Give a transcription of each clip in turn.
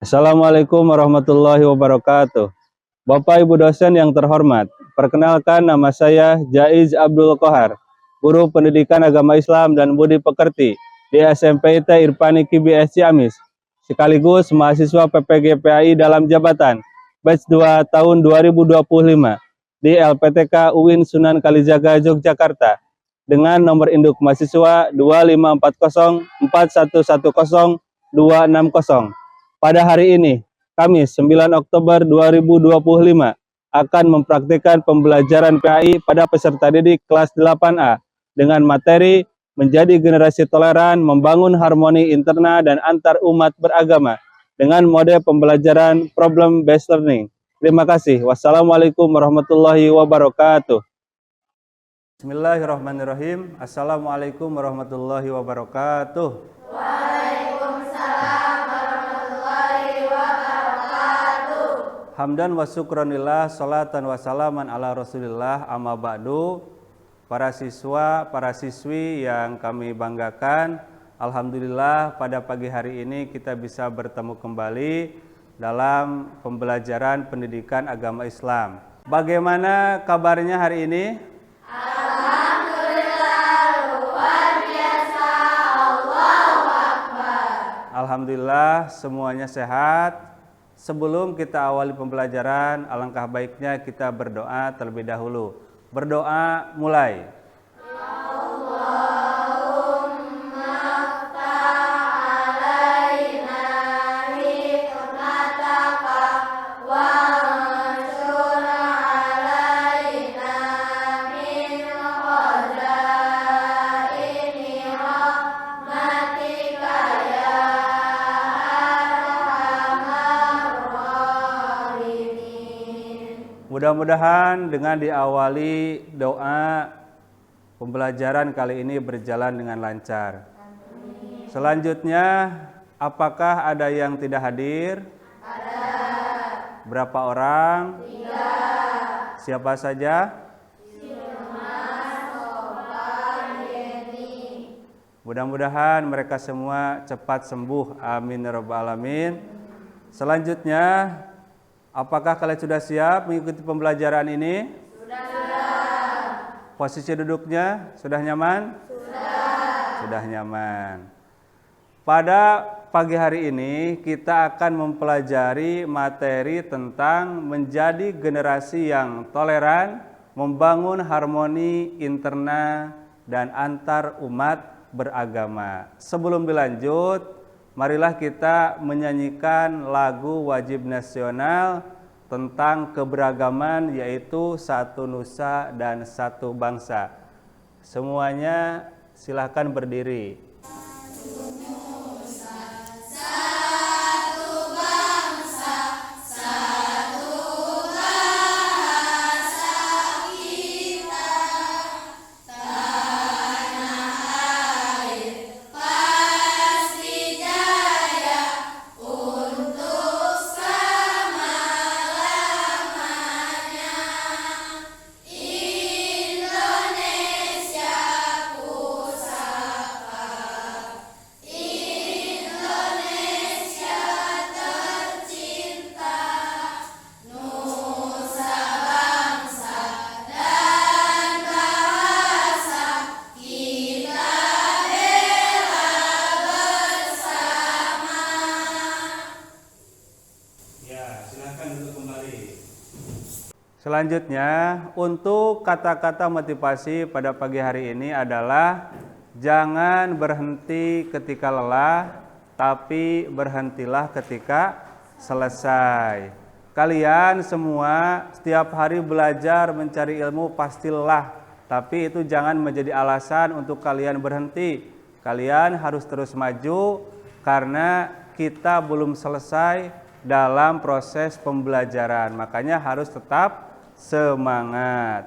Assalamualaikum warahmatullahi wabarakatuh. Bapak Ibu dosen yang terhormat, perkenalkan nama saya Jaiz Abdul Kohar, Guru Pendidikan Agama Islam dan Budi Pekerti di SMP IT Irfani KBS Ciamis, sekaligus mahasiswa PPG PAI dalam jabatan batch 2 tahun 2025 di LPTK UIN Sunan Kalijaga Yogyakarta dengan nomor induk mahasiswa 25404110260. Pada hari ini, Kamis 9 Oktober 2025, akan mempraktikkan pembelajaran PAI pada peserta didik kelas 8A dengan materi menjadi generasi toleran, membangun harmoni internal dan antar umat beragama dengan mode pembelajaran problem based learning. Terima kasih. Wassalamualaikum warahmatullahi wabarakatuh. Bismillahirrahmanirrahim. Assalamualaikum warahmatullahi wabarakatuh. Hamdan wa syukronillah, salatan wa salaman ala rasulillah, amma ba'du. Para siswa, para siswi yang kami banggakan, alhamdulillah pada pagi hari ini kita bisa bertemu kembali dalam pembelajaran pendidikan agama Islam. Bagaimana kabarnya hari ini? Alhamdulillah, luar biasa, Allahu Akbar. Alhamdulillah semuanya sehat. Sebelum kita awali pembelajaran, alangkah baiknya kita berdoa terlebih dahulu. Berdoa mulai. Allahumma ftah alaina hikmataka wa anshur alaina min khazaini rahmatika ya Mudah-mudahan dengan diawali doa, pembelajaran kali ini berjalan dengan lancar. Amin. Selanjutnya, apakah ada yang tidak hadir? Ada. Berapa orang? 3. Siapa saja? Mas, Sopan, Yeni. Mudah-mudahan mereka semua cepat sembuh. Amin ya rabbal alamin. Selanjutnya, apakah kalian sudah siap mengikuti pembelajaran ini? Sudah. Posisi duduknya sudah nyaman? Sudah nyaman. Pada pagi hari ini kita akan mempelajari materi tentang menjadi generasi yang toleran, membangun harmoni internal dan antar umat beragama. Sebelum dilanjut, marilah kita menyanyikan lagu wajib nasional tentang keberagaman, yaitu satu nusa dan satu bangsa. Semuanya silakan berdiri. Selanjutnya, untuk kata-kata motivasi pada pagi hari ini adalah jangan berhenti ketika lelah, tapi berhentilah ketika selesai. Kalian semua setiap hari belajar mencari ilmu pasti lelah, tapi itu jangan menjadi alasan untuk kalian berhenti. Kalian harus terus maju karena kita belum selesai dalam proses pembelajaran. Makanya harus tetap semangat.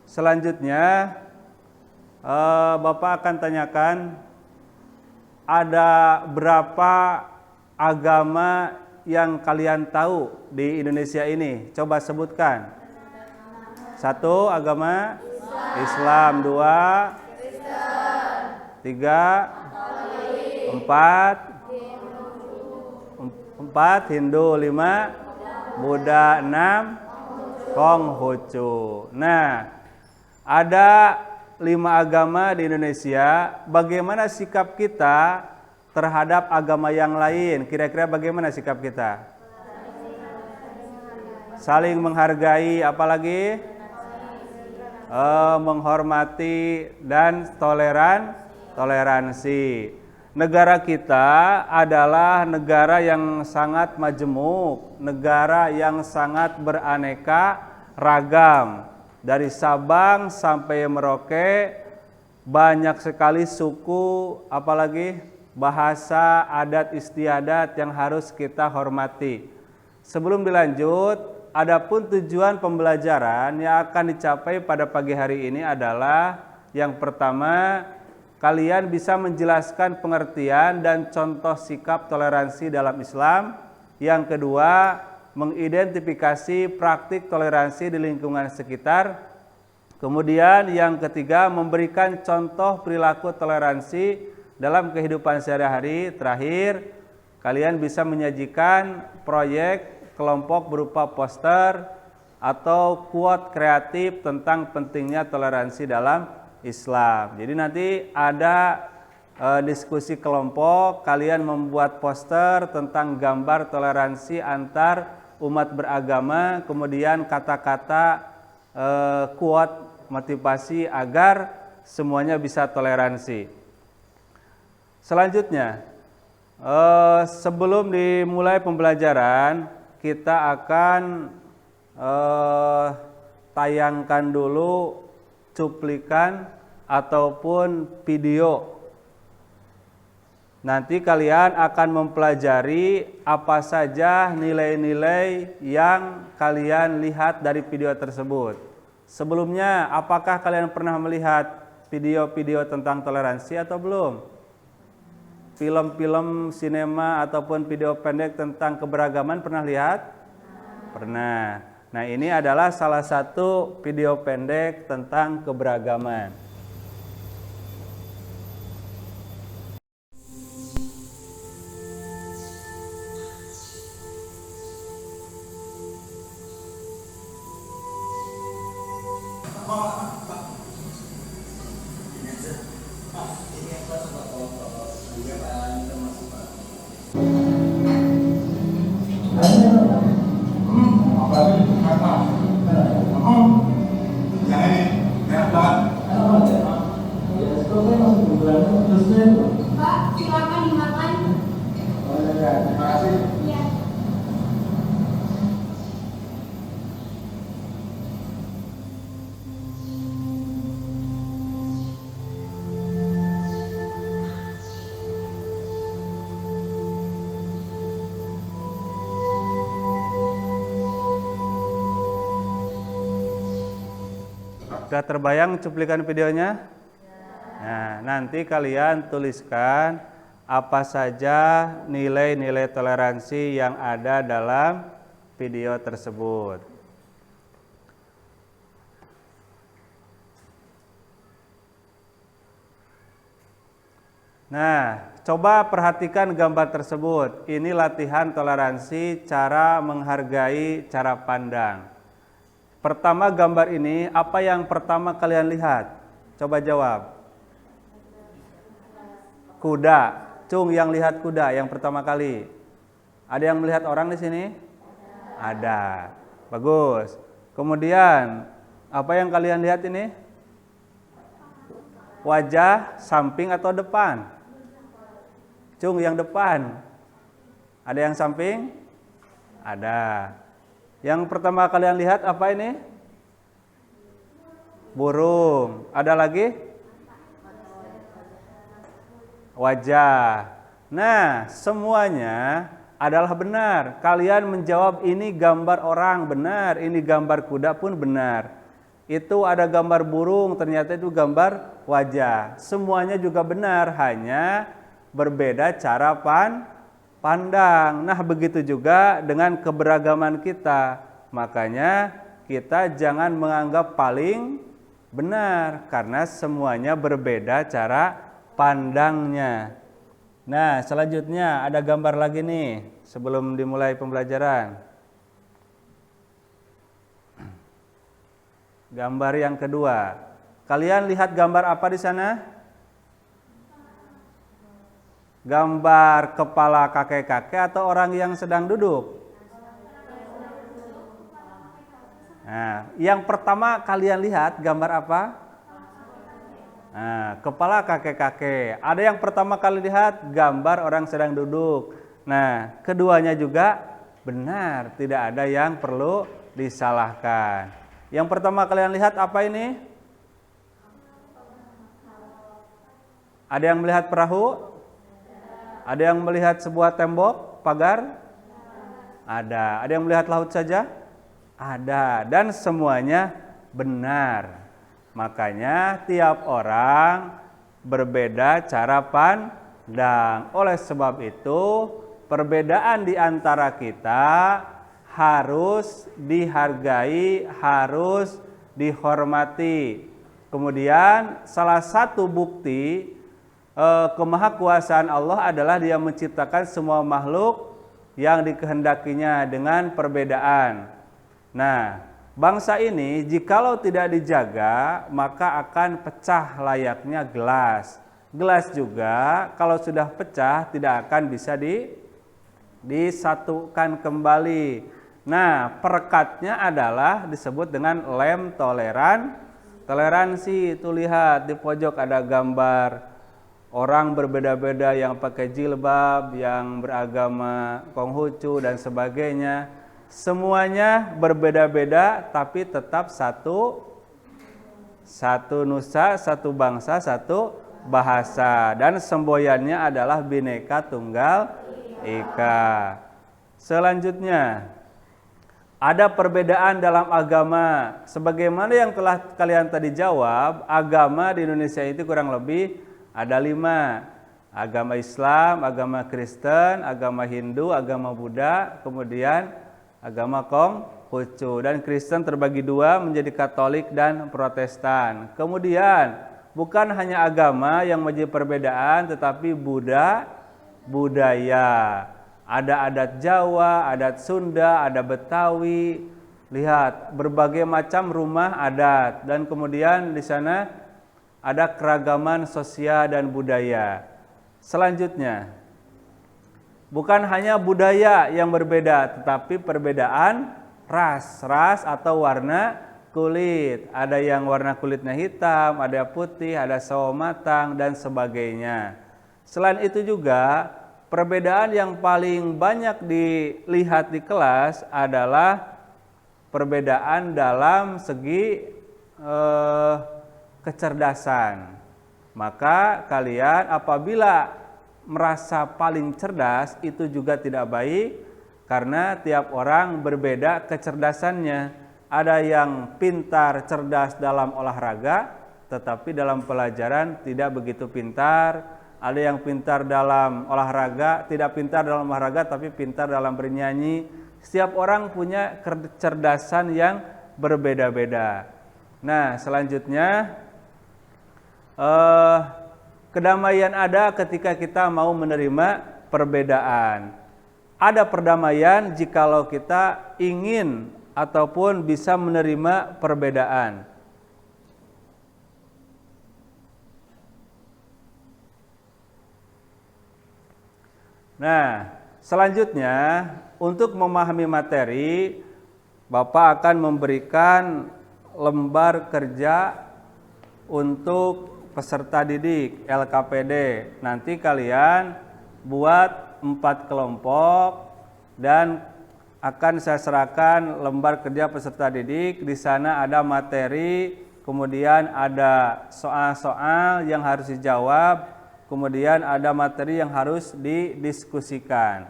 Selanjutnya, Bapak akan tanyakan ada berapa agama yang kalian tahu di Indonesia ini? Coba sebutkan. 1, agama Islam. 2, 3, 4, 4 Hindu, 5 Buddha, 6 Konghucu. Nah, ada 5 agama di Indonesia. Bagaimana sikap kita terhadap agama yang lain? Kira-kira bagaimana sikap kita? Saling menghargai, apalagi menghormati dan toleransi. Negara kita adalah negara yang sangat majemuk, negara yang sangat beraneka ragam. Dari Sabang sampai Merauke banyak sekali suku, apalagi bahasa, adat istiadat yang harus kita hormati. Sebelum dilanjut, adapun tujuan pembelajaran yang akan dicapai pada pagi hari ini adalah yang pertama, kalian bisa menjelaskan pengertian dan contoh sikap toleransi dalam Islam. Yang kedua, mengidentifikasi praktik toleransi di lingkungan sekitar. Kemudian yang ketiga, memberikan contoh perilaku toleransi dalam kehidupan sehari-hari. Terakhir, kalian bisa menyajikan proyek kelompok berupa poster atau quote kreatif tentang pentingnya toleransi dalam Islam. Jadi nanti ada diskusi kelompok, kalian membuat poster tentang gambar toleransi antar umat beragama, kemudian kata-kata quote motivasi agar semuanya bisa toleransi. Selanjutnya, sebelum dimulai pembelajaran, kita akan tayangkan dulu cuplikan ataupun video. Nanti kalian akan mempelajari apa saja nilai-nilai yang kalian lihat dari video tersebut. Sebelumnya, apakah kalian pernah melihat video-video tentang toleransi atau belum? Film-film sinema ataupun video pendek tentang keberagaman pernah lihat? Pernah. Nah, ini adalah salah satu video pendek tentang keberagaman. Pak, silakan dimakan. Terima kasih. Iya. Sudah terbayang cuplikan videonya? Nah, nanti kalian tuliskan apa saja nilai-nilai toleransi yang ada dalam video tersebut. Nah, coba perhatikan gambar tersebut. Ini latihan toleransi, cara menghargai, cara pandang. Pertama gambar ini, apa yang pertama kalian lihat? Coba jawab. Kuda. Cung yang lihat kuda yang pertama kali. Ada yang melihat orang di sini? Ada. Bagus. Kemudian, apa yang kalian lihat ini? Wajah samping atau depan? Cung yang depan. Ada yang samping? Ada. Yang pertama kalian lihat apa ini? Burung. Ada lagi? Wajah. Nah, semuanya adalah benar. Kalian menjawab ini gambar orang, benar. Ini gambar kuda pun benar. Itu ada gambar burung, ternyata itu gambar wajah. Semuanya juga benar, hanya berbeda cara pandang. Nah, begitu juga dengan keberagaman kita. Makanya kita jangan menganggap paling benar, karena semuanya berbeda cara pandangnya. Nah, selanjutnya ada gambar lagi nih. sebelum dimulai pembelajaran? Gambar yang kedua. Kalian lihat gambar apa di sana? Gambar kepala kakek-kakek atau orang yang sedang duduk? Nah, yang pertama kalian lihat gambar apa? Nah, kepala kakek-kakek. Ada yang pertama kali lihat gambar orang sedang duduk. Nah, keduanya juga benar, tidak ada yang perlu disalahkan. Yang pertama kalian lihat apa ini? Ada yang melihat perahu? Ada yang melihat sebuah tembok, pagar? Ada. Ada yang melihat laut saja? Ada. Dan semuanya benar. Makanya tiap orang berbeda cara pandang. Oleh sebab itu, perbedaan di antara kita harus dihargai, harus dihormati. Kemudian salah satu bukti kemahakuasaan Allah adalah Dia menciptakan semua makhluk yang dikehendakinya dengan perbedaan. Nah, bangsa ini jikalau tidak dijaga maka akan pecah layaknya gelas. Gelas juga kalau sudah pecah tidak akan bisa disatukan kembali. Nah, perekatnya adalah disebut dengan lem toleransi. Itu lihat di pojok ada gambar orang berbeda-beda yang pakai jilbab, yang beragama Konghucu dan sebagainya. Semuanya berbeda-beda tapi tetap satu nusa, satu bangsa, satu bahasa. Dan semboyannya adalah Bhinneka Tunggal Ika. Selanjutnya, ada perbedaan dalam agama. Sebagaimana yang telah kalian tadi jawab, agama di Indonesia itu kurang lebih ada 5. Agama Islam, agama Kristen, agama Hindu, agama Buddha, kemudian agama Konghucu. Dan Kristen terbagi 2 menjadi Katolik dan Protestan. Kemudian bukan hanya agama yang menjadi perbedaan, tetapi budaya. Ada adat Jawa, adat Sunda, ada Betawi. Lihat, berbagai macam rumah adat. Dan kemudian di sana ada keragaman sosial dan budaya. Selanjutnya, bukan hanya budaya yang berbeda, tetapi perbedaan ras atau warna kulit. Ada yang warna kulitnya hitam, ada putih, ada sawo matang, dan sebagainya. Selain itu juga, perbedaan yang paling banyak dilihat di kelas adalah perbedaan dalam segi kecerdasan. Maka kalian apabila merasa paling cerdas itu juga tidak baik, karena tiap orang berbeda kecerdasannya. Ada yang pintar cerdas dalam olahraga tetapi dalam pelajaran tidak begitu pintar. Ada yang pintar dalam olahraga, tidak pintar dalam olahraga tapi pintar dalam bernyanyi. Setiap orang punya kecerdasan yang berbeda-beda. Nah, selanjutnya kedamaian ada ketika kita mau menerima perbedaan. Ada perdamaian jikalau kita ingin ataupun bisa menerima perbedaan. Nah, selanjutnya untuk memahami materi, Bapak akan memberikan lembar kerja untuk peserta didik LKPD. Nanti kalian buat 4 kelompok dan akan saya serahkan lembar kerja peserta didik. Di sana ada materi, kemudian ada soal-soal yang harus dijawab, kemudian ada materi yang harus didiskusikan.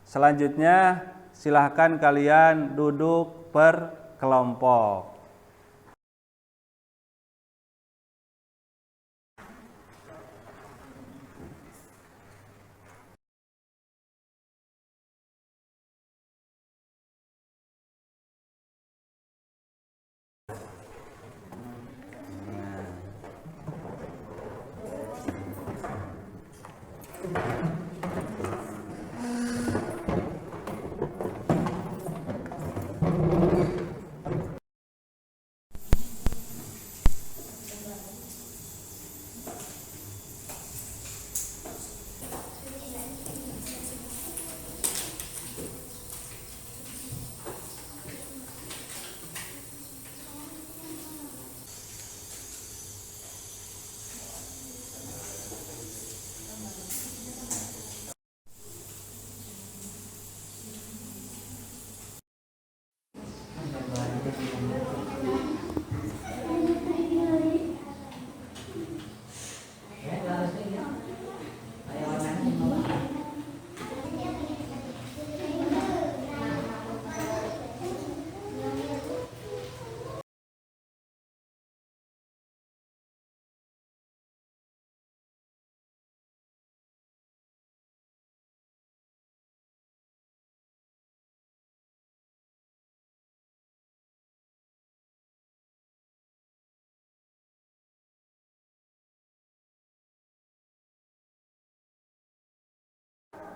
Selanjutnya silahkan kalian duduk per kelompok.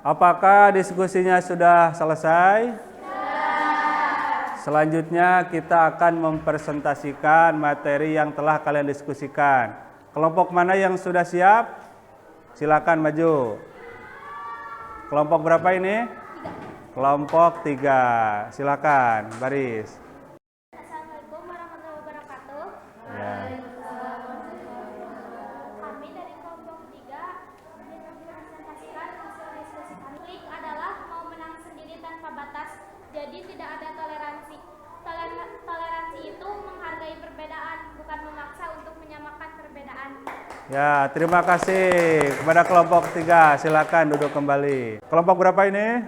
Apakah diskusinya sudah selesai? Selanjutnya kita akan mempresentasikan materi yang telah kalian diskusikan. Kelompok mana yang sudah siap? Silakan maju. Kelompok berapa ini? Kelompok 3. Silakan, baris. Assalamualaikum warahmatullahi wabarakatuh. Ya. Kami dari kelompok 3 mempresentasikan hasil diskusi kami. Klik adalah mau menang sendiri tanpa batas. Jadi tidak ada toleransi. Toleransi itu menghargai perbedaan, bukan memaksa untuk menyamakan perbedaan. Ya, terima kasih kepada kelompok 3. Silakan duduk kembali. Kelompok berapa ini?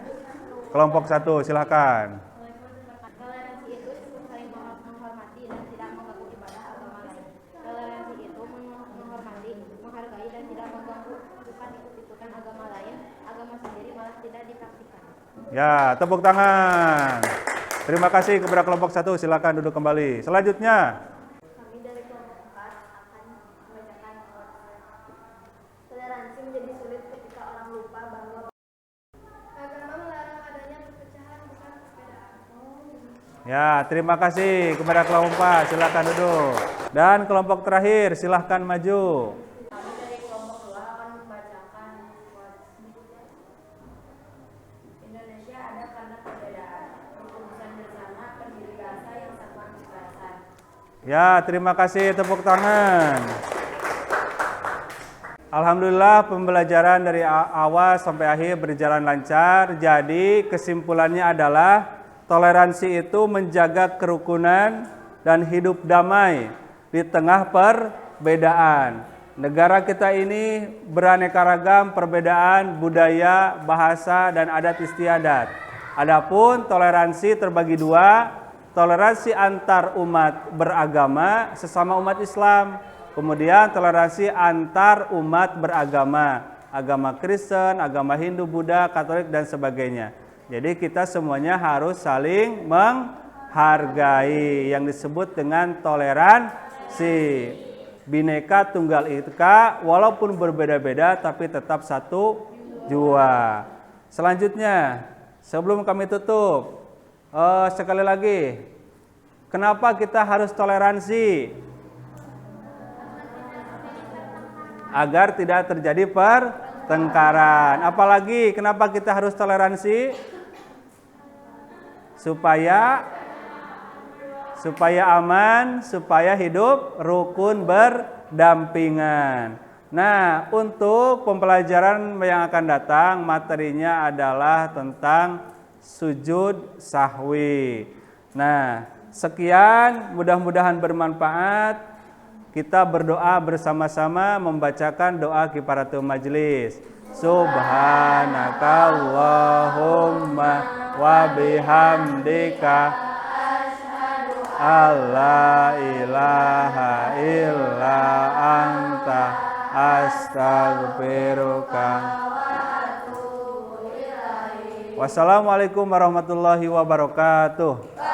Kelompok 1, silakan. Toleransi itu cukup saling menghormati dan tidak mengganggu ibadah agama lain. Toleransi itu menghormati, menghargai dan tidak mengganggu, bukan ikut-ikutan agama lain. Agama sendiri malah tidak dipraktikkan. Ya, tepuk tangan. Terima kasih kepada kelompok 1. Silakan duduk kembali. Selanjutnya. Kami dari kelompok 4 akan membacakan toleransi menjadi sulit ketika orang lupa bahwa agama melarang adanya perpecahan bukan perbedaan. Ya, terima kasih kepada kelompok 4. Silakan duduk. Dan kelompok terakhir, silahkan maju. Kami dari kelompok 2 akan membacakan Indonesia ada karena perbedaan, perkubusan bersama, pendiri bangsa yang satuan kekerasan. Ya, terima kasih, tepuk tangan. Alhamdulillah pembelajaran dari awal sampai akhir berjalan lancar. Jadi kesimpulannya adalah toleransi itu menjaga kerukunan dan hidup damai di tengah perbedaan. Negara kita ini beraneka ragam perbedaan budaya, bahasa, dan adat istiadat. Adapun toleransi terbagi dua, toleransi antar umat beragama sesama umat Islam. Kemudian toleransi antar umat beragama, agama Kristen, agama Hindu, Buddha, Katolik, dan sebagainya. Jadi kita semuanya harus saling menghargai yang disebut dengan toleransi. Bhinneka Tunggal Ika, walaupun berbeda-beda tapi tetap satu jua. Selanjutnya, sebelum kami tutup, sekali lagi, kenapa kita harus toleransi? Agar tidak terjadi pertengkaran. Apalagi kenapa kita harus toleransi? Supaya aman, supaya hidup rukun berdampingan. Nah, untuk pembelajaran yang akan datang, materinya adalah tentang sujud sahwi. Nah, sekian, mudah-mudahan bermanfaat. Kita berdoa bersama-sama membacakan doa kifaratul majlis. Subhanakallahumma wa bihamdika alla ilaha illa anta astaghfiruka. Wassalamualaikum warahmatullahi wabarakatuh.